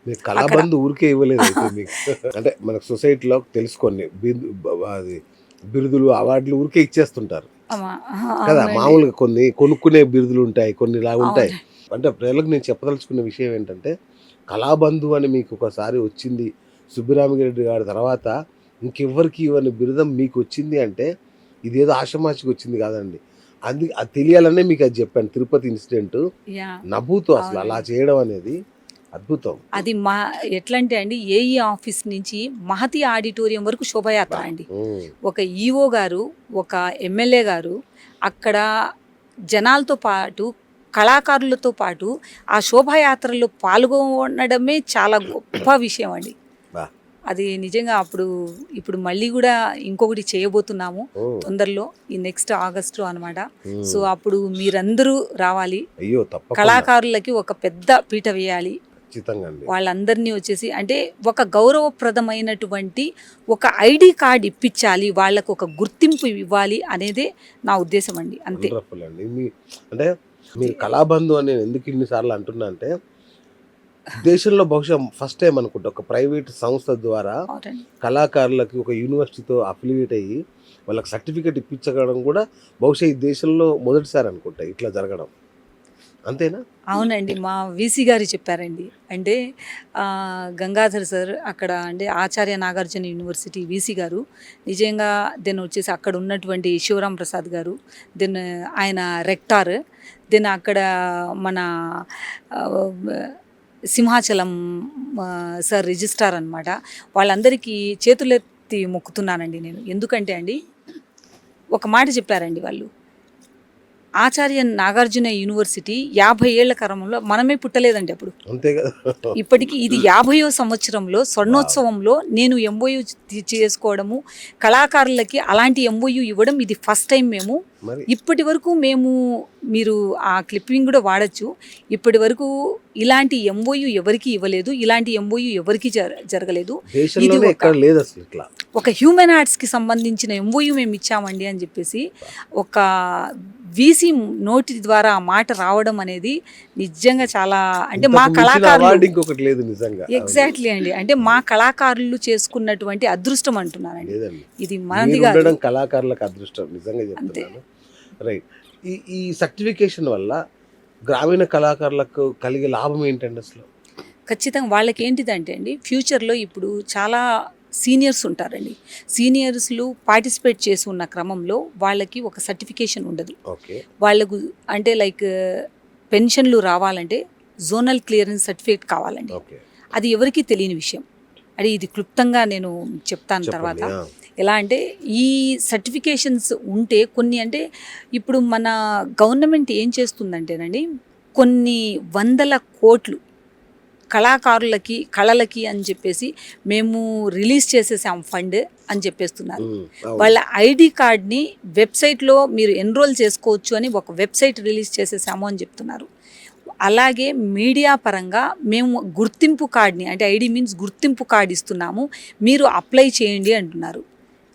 మీకు అక్కడ. కళాబంధు ఊరికే ఇవ్వలేదు అయితే మీకు. అంటే మనకు సొసైటీలో తెలుసుకొని అది బిరుదులు, అవార్డులు ఊరికే ఇచ్చేస్తుంటారు కదా! అవునండి. మామూలుగా కొన్ని కొనుక్కునే బిరుదులుంటాయి. కొన్ని ఇలాగుంటాయి. అవును. అంటే ప్రజలకు నేను చెప్పదలుచుకున్న విషయం ఏంటంటే, కళాబంధు అని మీకు ఒకసారి వచ్చింది. సుబ్బిరామిరెడ్డి గారి తర్వాత ఇంకెవ్వరికీ ఇవ్వని బిరుదం మీకొచ్చింది అంటే, ఇదేదో ఆషామాషీగా వచ్చింది కాదండి. అది తెలియాలనే మీకది చెప్పాను. తిరుపతి ఇన్సిడెంటు. యాహ్! నభూతో అసలు అలా అవునండి. చేయడం అనేది అద్భుతం. అది ఎట్లంటే అండి, ఏఈ ఆఫీస్ నుంచి మహతి ఆడిటోరియం వరకు శోభాయాత్ర అబ్బా! అండి. హ్మ్. ఒక ఈఓ గారు, ఒక ఎమ్మెల్యే గారు అక్కడ జనాలతో పాటు, కళాకారులతో పాటు ఆ శోభాయాత్రలో పాల్గొనడమే చాలా గొప్ప విషయం అండి. అబ్బా! అది నిజంగా ఇప్పుడు మళ్ళీ గూడా ఇంకొకటి చేయబోతున్నాము ఓహ్! తొందరలో. ఈ నెక్స్ట్ ఆగస్ట్‌లో అనమాట. సో, హ్మ్. అప్పుడు మీరందరూ రావాలి. అయ్యో! తప్పకుండా. కళాకారులకి ఒక పెద్ద పీట వేయాలి. ఖచ్చితంగా అండి. వాళ్ళందరినీ వచ్చేసి అంటే ఒక గౌరవప్రదమైనటువంటి ఒక ఐడీ కార్డ్ ఇప్పించాలి. వాళ్ళకు ఒక గుర్తింపు ఇవ్వాలి అనేదే నా ఉద్దేశం అండి. అంతే. వండర్‌ఫుల్ అండి. అంటే మీరు కళాబంధు అని నేను ఎందుకు ఇన్ని సార్లు అంటున్నా అంటే, దేశంలో బహుశా ఫస్ట్ టైమ్ అనుకుంటా. ఒక ప్రైవేట్ సంస్థ ద్వారా అవునండి. కళాకారులకి ఒక యూనివర్సిటీతో అఫిలియేట్ అయ్యి, వాళ్ళకి సర్టిఫికేట్ ఇప్పించడం కూడా బహుశా ఈ దేశంలో మొదటిసారి అనుకుంటా ఇట్లా జరగడం. అంతేనా? అవునండి. మా వీసీ గారు చెప్పారండి. అంటే గంగాధర్ సార్ అక్కడ అంటే ఆచార్య నాగార్జున యూనివర్సిటీ వీసీ గారు నిజంగా దెన్ వచ్చేసి అక్కడ ఉన్నటువంటి శివరాం ప్రసాద్ గారు, దెన్ ఆయన రెక్టార్, దెన్ అక్కడ మన ఆహ్, సింహాచలం సార్ రిజిస్ట్రార్ అనమాట. వాళ్ళందరికీ చేతులెత్తి మొక్కుతున్నానండి నేను. ఎందుకంటే అండి, ఒక మాట చెప్పారండి వాళ్ళు. ఆచార్య నాగార్జున యూనివర్సిటీ 50 ఏళ్ల క్రమంలో మనమే పుట్టలేదండి అప్పుడు. అంతే కదా! ఇప్పటికి ఇది 50వ సంవత్సరంలో వావ్! స్వర్ణోత్సవంలో నేను ఎంఓయూ చేసుకోవడము, కళాకారులకి అలాంటి ఎంఓయూ ఇవ్వడం ఇది ఫస్ట్ టైం మేము. మరి ఇప్పటి వరకు మేము మీరు ఆ క్లిప్పింగ్ కూడా వాడొచ్చు. ఇప్పటి వరకు ఇలాంటి ఎంఓయూ ఎవరికీ ఇవ్వలేదు. ఇలాంటి ఎంఓయూ ఎవరికీ జరగలేదు. ఇది దేశంలోనే ఎక్కడ లేదసలు ఇట్లా. ఒక హ్యూమన్ ఆర్ట్స్‌కి సంబంధించిన ఎంఓయూ మేము ఇచ్చామండి అని చెప్పేసి ఒక వీసీ నోటి ద్వారా ఆ మాట రావడం అనేది నిజంగా చాలా అంటే మా ఇంతకు మించిన కళాకారులు అవార్డ్ ఇంకొకటి లేదు నిజంగా. అవును. ఎగ్జాక్ట్లీ అండి. అంటే మా కళాకారులు చేసుకున్నటువంటి అదృష్టం అంటున్నానండి. లేదండి. ఇది మనది కాదు. మీరుండడం కళాకారులకు అదృష్టం. నిజంగా అంతే. చెప్తున్నాను. రైట్. ఈ ఈ సర్టిఫికేషన్ వల్ల గ్రామీణ కళాకారులకు కలిగే లాభం ఏంటండి అసలు? ఖచ్చితంగా వాళ్ళకేంటిదంటే అండి, ఫ్యూచర్‌లో ఇప్పుడు చాలా సీనియర్స్ ఉంటారండి. సీనియర్స్‌లు పార్టిసిపేట్ చేసి ఉన్న క్రమంలో వాళ్ళకి ఒక సర్టిఫికేషన్ ఉండదు. ఓకే. వాళ్ళకు అంటే లైక్ పెన్షన్‌లు రావాలంటే జోనల్ క్లియరెన్స్ సర్టిఫికేట్ కావాలండి. ఓకే. అది ఎవరికీ తెలియని విషయం. అది ఇది క్లుప్తంగా నేను చెప్తాను తర్వాత. చెప్పండి. ఆ! ఎలా అంటే ఈ సర్టిఫికేషన్స్ ఉంటే కొన్ని అంటే ఇప్పుడు మన గవర్నమెంట్ ఏం చేస్తుందంటేనండి, కొన్ని వందల కోట్లు కళాకారులకి, కళలకి అని చెప్పేసి మేము రిలీజ్ చేసేసాం ఫండ్ అని చెప్పేస్తున్నారు. హ్మ్. అవును. వాళ్ళ ఐడీ కార్డ్‌ని వెబ్‌సైట్‌లో మీరు ఎన్రోల్ చేసుకోవచ్చు అని ఒక వెబ్‌సైట్ రిలీజ్ చేసేసాము అని చెప్తున్నారు. అలాగే మీడియా పరంగా మేము గుర్తింపు కార్డ్‌ని అంటే ఐడీ మీన్స్ గుర్తింపు కార్డ్ ఇస్తున్నాము. మీరు అప్లై చేయండి అంటున్నారు.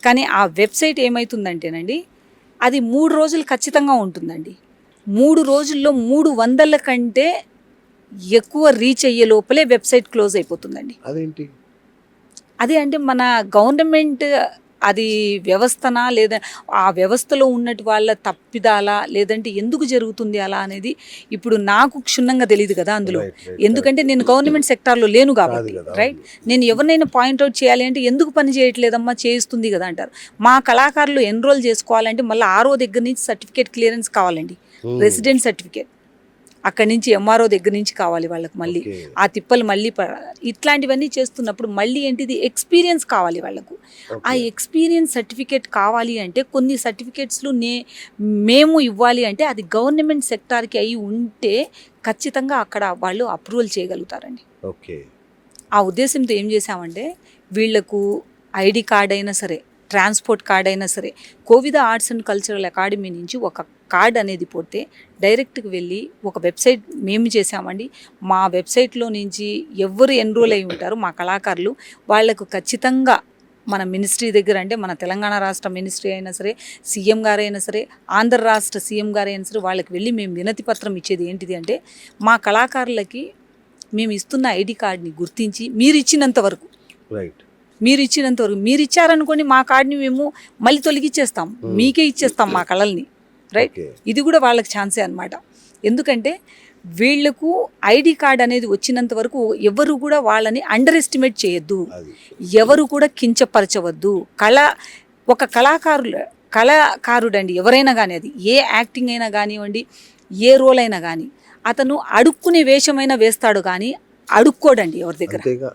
కానీ ఆ వెబ్‌సైట్ ఏమైతుందంటేనండి, అది 3 రోజులు ఖచ్చితంగా ఉంటుందండి. 3 రోజుల్లో 300 కంటే ఎక్కువ రీచ్ అయ్యే లోపలే వెబ్‌సైట్ క్లోజ్ అయిపోతుందండి. అదేంటి? అదే అంటే మన గవర్నమెంట్ అది వ్యవస్థనా లేదా ఆ వ్యవస్థలో ఉన్నటి వాళ్ళ తప్పిదాలా లేదంటే ఎందుకు జరుగుతుంది అలా అనేది ఇప్పుడు నాకు క్షుణ్ణంగా తెలీదు కదా అందులో. రైట్. రైట్. ఎందుకంటే కరెక్ట్. నేను గవర్నమెంట్ సెక్టార్‌లో లేను కాదు కాబట్టి. కదా! రైట్. అవును. నేను ఎవరినైనా పాయింట్ ఔట్ చేయాలి అంటే ఎందుకు పని చేయట్లేదమ్మా చేయిస్తుంది కదా అంటారు. మా కళాకారులు ఎన్రోల్ చేసుకోవాలంటే మళ్ళీ ఆర్ఓ దగ్గర నుంచి సర్టిఫికేట్ క్లియరెన్స్ కావాలండి. హ్మ్. Resident certificate. అక్కడి నుంచి ఎంఆర్ఓ దగ్గర నుంచి కావాలి వాళ్ళకి మళ్ళీ. ఓకే. ఆ తిప్పలు మళ్ళీ ఇట్లాంటివన్నీ చేస్తున్నప్పుడు మళ్ళీ ఏంటిది ఎక్స్‌పీరియన్స్ కావాలి వాళ్ళకు. ఆ ఓకే. ఎక్స్‌పీరియన్స్ సర్టిఫికేట్ కావాలి అంటే కొన్ని సర్టిఫికేట్స్‌లు మేము ఇవ్వాలి అంటే అది గవర్నమెంట్ సెక్టార్‌కి అయి ఉంటే ఖచ్చితంగా అక్కడ వాళ్ళు అప్రూవల్ చేయగలుగుతారండి. ఓకే. ఆ ఉద్దేశంతో ఏం చేశామంటే వీళ్ళకు ఐడీ కార్డ్ అయినా సరే, ట్రాన్స్‌పోర్ట్ కార్డ్ అయినా సరే, Kovida arts and cultural academy నుంచి ఒక కార్డ్ అనేది పోతే డైరెక్ట్‌గా వెళ్ళి ఒక వెబ్‌సైట్ మేము చేశామండి. మా వెబ్‌సైట్‌లో నుంచి ఎవరు ఎన్రోల్ అయి ఉంటారో మా కళాకారులు వాళ్ళకు ఖచ్చితంగా మన మినిస్ట్రీ దగ్గర అంటే మన తెలంగాణ రాష్ట్ర మినిస్ట్రీ అయినా సరే, సీఎం గారైనా సరే, ఆంధ్ర రాష్ట్ర సీఎం గారైనా సరే వాళ్ళకి వెళ్ళి మేము వినతి పత్రం ఇచ్చేది ఏంటిది అంటే మా కళాకారులకి మేము ఇస్తున్న ఐడి కార్డ్ని గుర్తించి మీరు ఇచ్చినంత వరకు రైట్. మీరు ఇచ్చారనుకోండి మా కార్డ్ని మేము మళ్ళీ తొలగిచ్చేస్తాం, మీకే ఇచ్చేస్తాం మా కళల్ని. రైట్. ఓకే. ఇది కూడా వాళ్ళకి ఛాన్సే అనమాట. ఎందుకంటే వీళ్లకు ఐడి కార్డ్ అనేది వచ్చినంత వరకు ఎవరు కూడా వాళ్ళని అండర్ ఎస్టిమేట్ చేయొద్దు, అది ఎవరు కూడా కించపరచవద్దు. ఒక కళాకారుడండి ఎవరైనా కానీ, అది ఏ యాక్టింగ్ అయినా కానివ్వండి, ఏ రోల్ అయినా కానీ, అతను అడుక్కునే వేషమైనా వేస్తాడు కానీ అడుక్కోడండి ఎవరి దగ్గర. అంతేగా.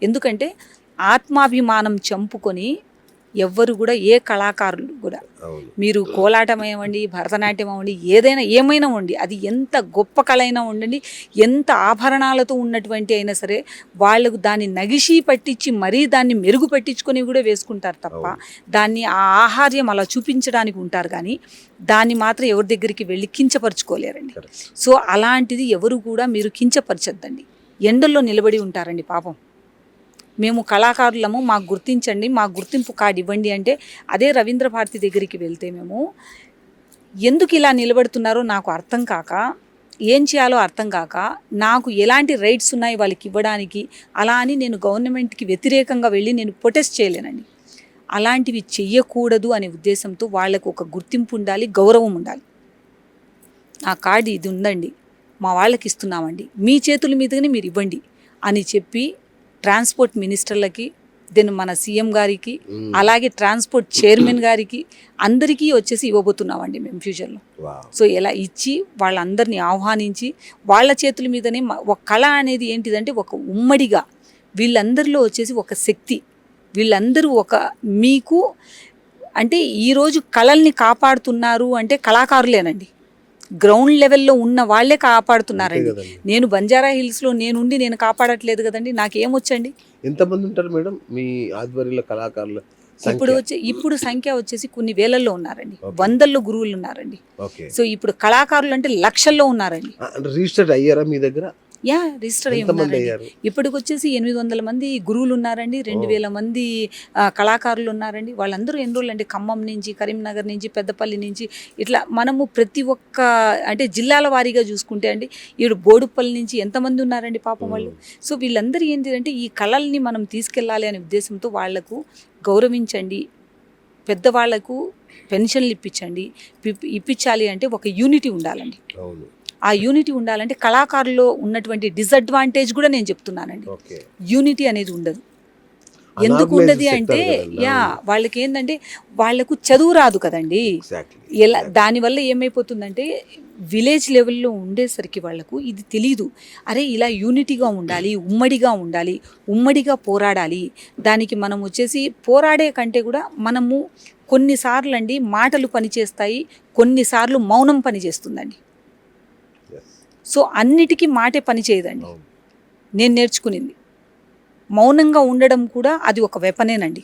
ఎందుకంటే ఆత్మాభిమానం చంపుకొని ఎవ్వరు కూడా, ఏ కళాకారులు కూడా, అవును. మీరు కోలాటం అవ్వండి, భరతనాట్యం అవ్వండి, ఏమైనా ఉండి, అది ఎంత గొప్ప కళ అయినా ఉండండి, ఎంత ఆభరణాలతో ఉన్నటువంటి అయినా సరే, వాళ్ళకు దాన్ని నగిషి పట్టించి మరీ దాన్ని మెరుగు పెట్టించుకొని కూడా వేసుకుంటారు తప్ప, దాన్ని ఆ ఆహార్యం అలా చూపించడానికి ఉంటారు కానీ దాన్ని మాత్రం ఎవరి దగ్గరికి వెళ్ళి కించపరచుకోలేరండి. కరెక్ట్. సో అలాంటిది ఎవరు కూడా మీరు కించపరచద్దండి. ఎండల్లో నిలబడి ఉంటారండి పాపం. మేము కళాకారులము, మాకు గుర్తించండి, మాకు గుర్తింపు కార్డు ఇవ్వండి అంటే, అదే రవీంద్ర భారతి దగ్గరికి వెళ్తే మేము ఎందుకు ఇలా నిలబడుతున్నారో నాకు అర్థం కాక, ఏం చేయాలో అర్థం కాక, నాకు ఎలాంటి రైట్స్ ఉన్నాయి వాళ్ళకి ఇవ్వడానికి, అలా అని నేను గవర్నమెంట్కి వ్యతిరేకంగా వెళ్ళి నేను ప్రొటెస్ట్ చేయలేనండి. అలాంటివి చెయ్యకూడదు అనే ఉద్దేశంతో వాళ్లకు ఒక గుర్తింపు ఉండాలి, గౌరవం ఉండాలి. ఆ కార్డు ఇది ఉందండి, మా వాళ్ళకి ఇస్తున్నామండి, మీ చేతుల మీదనే మీరు ఇవ్వండి అని చెప్పి ట్రాన్స్పోర్ట్ మినిస్టర్లకి, దెన్ మన సీఎం గారికి, అలాగే ట్రాన్స్పోర్ట్ చైర్మన్ గారికి, అందరికీ వచ్చేసి ఇవ్వబోతున్నామండి మేము ఫ్యూచర్లో. సో ఇలా ఇచ్చి వాళ్ళందరినీ ఆహ్వానించి వాళ్ళ చేతుల మీదనే ఒక కళ అనేది ఏంటిదంటే ఒక ఉమ్మడిగా వీళ్ళందరిలో వచ్చేసి ఒక శక్తి, వీళ్ళందరూ మీకు అంటే ఈరోజు కళల్ని కాపాడుతున్నారు అంటే కళాకారులేనండి. గ్రౌండ్ లెవెల్లో ఉన్న వాళ్ళే కాపాడుతున్నారండి. నేను బంజారా హిల్స్లో నేను కాపాడట్లేదు కదండి, నాకేమొచ్చండి. ఎంతమంది ఉంటారు మేడం మీ ఆధ్వర్యంలో కళాకారులు? ఇప్పుడు సంఖ్య వచ్చేసి కొన్ని వేలల్లో ఉన్నారండి, వందల్లో గురువులు ఉన్నారండి. సో ఇప్పుడు కళాకారులు అంటే లక్షల్లో ఉన్నారండి. రిజిస్టర్డ్ అయ్యారా మీ దగ్గర? రిజిస్టర్ అయ్యి ఉన్నారండి. ఇప్పటికి వచ్చేసి 800 మంది గురువులు ఉన్నారండి, 2000 మంది కళాకారులు ఉన్నారండి. వాళ్ళందరూ ఎన్ని రోజులు అంటే ఖమ్మం నుంచి, కరీంనగర్ నుంచి, పెద్దపల్లి నుంచి, ఇట్లా మనము ప్రతి ఒక్క అంటే జిల్లాల వారీగా చూసుకుంటే అండి, ఈడు బోడుపల్లి నుంచి ఎంతమంది ఉన్నారండి పాపం వాళ్ళు. సో వీళ్ళందరూ ఏంటిదంటే ఈ కళల్ని మనం తీసుకెళ్ళాలి అనే ఉద్దేశంతో వాళ్లకు గౌరవించండి, పెద్దవాళ్లకు పెన్షన్లు ఇప్పించాలి అంటే ఒక యూనిటీ ఉండాలండి. ఆ యూనిటీ ఉండాలంటే కళాకారుల్లో ఉన్నటువంటి డిసడ్వాంటేజ్ కూడా నేను చెప్తున్నానండి. యూనిటీ అనేది ఉండదు. ఎందుకు ఉండదు అంటే వాళ్ళకి ఏంటంటే వాళ్ళకు చదువు రాదు కదండి. దానివల్ల ఏమైపోతుందంటే విలేజ్ లెవెల్లో ఉండేసరికి వాళ్ళకు ఇది తెలీదు. అరే ఇలా యూనిటీగా ఉండాలి, ఉమ్మడిగా పోరాడాలి. దానికి మనం వచ్చేసి పోరాడే కంటే కూడా మనము కొన్నిసార్లు అండి మాటలు పనిచేస్తాయి, కొన్నిసార్లు మౌనం పనిచేస్తుందండి. సో అన్నిటికీ మాటే పని చేయదండి. నేను నేర్చుకునింది మౌనంగా ఉండడం కూడా అది ఒక వెపనేనండి.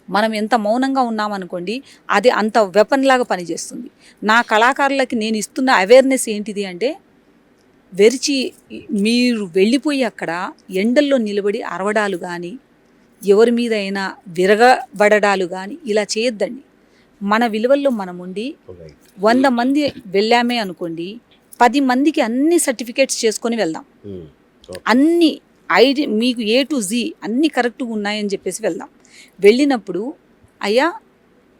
మనం ఎంత మౌనంగా ఉన్నామనుకోండి అది అంత వెపన్ లాగా పనిచేస్తుంది. నా కళాకారులకి నేను ఇస్తున్న అవేర్నెస్ ఏంటిది అంటే, మీరు వెళ్ళిపోయి అక్కడ ఎండల్లో నిలబడి అరవడాలు కానీ, ఎవరి మీద అయినా విరగబడడాలు కానీ ఇలా చేయొద్దండి. మన విలువల్లో మనం ఉండి 100 మంది వెళ్ళామే అనుకోండి, 10 మందికి అన్ని సర్టిఫికేట్స్ చేసుకొని వెళ్దాం. అన్ని మీకు A to Z అన్నీ కరెక్ట్గా ఉన్నాయని చెప్పేసి వెళ్దాం. వెళ్ళినప్పుడు అయ్యా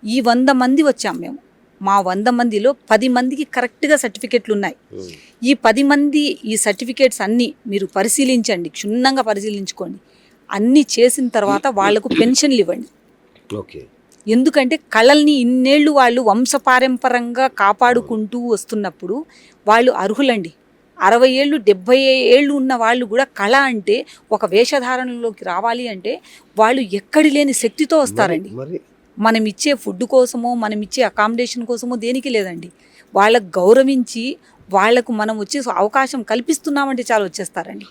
ఈ 100 మంది వచ్చాం మేము, మా 100 మందిలో 10 మందికి కరెక్ట్గా సర్టిఫికేట్లు ఉన్నాయి. ఈ 10 మంది ఈ సర్టిఫికేట్స్ అన్నీ మీరు పరిశీలించండి, క్షుణ్ణంగా పరిశీలించుకోండి. అన్నీ చేసిన తర్వాత వాళ్లకు పెన్షన్లు ఇవ్వండి. ఎందుకంటే కళల్ని ఇన్నేళ్ళు వాళ్ళు వంశపారంపరంగా కాపాడుకుంటూ వస్తున్నప్పుడు వాళ్ళు అర్హులండి. 60 ఏళ్ళు 70 ఏళ్ళు ఉన్న వాళ్ళు కూడా కళ అంటే ఒక వేషధారణలోకి రావాలి అంటే వాళ్ళు ఎక్కడి లేని శక్తితో వస్తారండి. మనం ఇచ్చే ఫుడ్ కోసమో, మనం ఇచ్చే అకామిడేషన్ కోసమో దేనికి లేదండి. వాళ్ళకు గౌరవించి వాళ్లకు మనం వచ్చే అవకాశం కల్పిస్తున్నామంటే చాలు వచ్చేస్తారండి.